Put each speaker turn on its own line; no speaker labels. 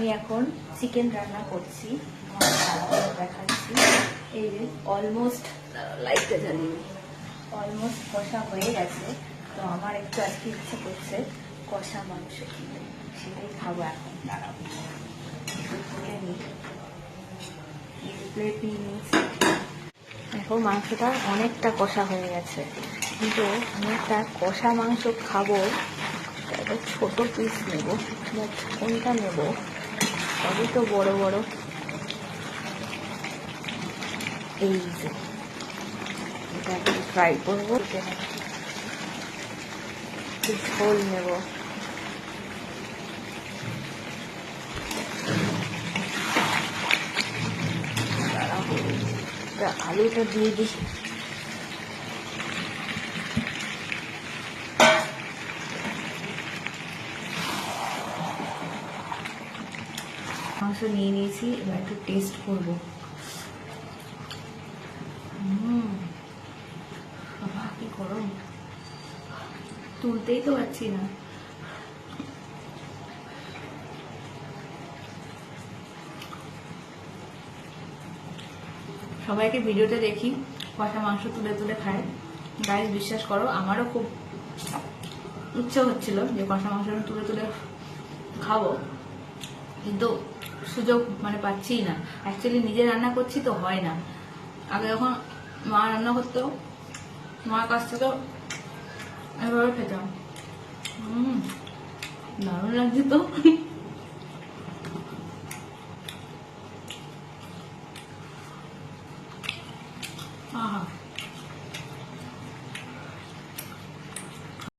আমি এখন চিকেন রান্না করছি, দেখাচ্ছি। এই যে অলমোস্ট লাইটটা জ্বালিয়ে অলমোস্ট কষা হয়ে গেছে। তো আমার একটু আজকে ইচ্ছে করছে কষা মাংস কিনে, সেটাই খাবো এখন। দাঁড়াবো প্লেট নিয়ে নিয়েছি। দেখো মাংসটা অনেকটা কষা হয়ে গেছে, কিন্তু আমি একটা কষা মাংস খাবো, একটা ছোট পিস নেব, কোনটা নেব? সবই তো বড় বড়। এই যে এটা ট্রাই করবো, ঝোল নেব। আলুটা দিয়ে দিই। মাংস নিয়ে নিয়েছি, এবার একটু টেস্ট করবো। বাবা কি গরম, তুলতেই তো পারছি না। সবাইকে ভিডিওতে দেখি কষা মাংস তুলে তুলে খায়, গাইজ বিশ্বাস করো আমারও খুব ইচ্ছে হচ্ছিল যে কষা মাংস তুলে তুলে খাবো, কিন্তু সুযোগ পাচ্ছি না। অ্যাকচুয়ালি নিজে রান্না করছি তো হয় না। আগে যখন মা রান্না করতো, মার কাছ থেকেও এভাবে খেতাম। দারুণ লাগছে তো।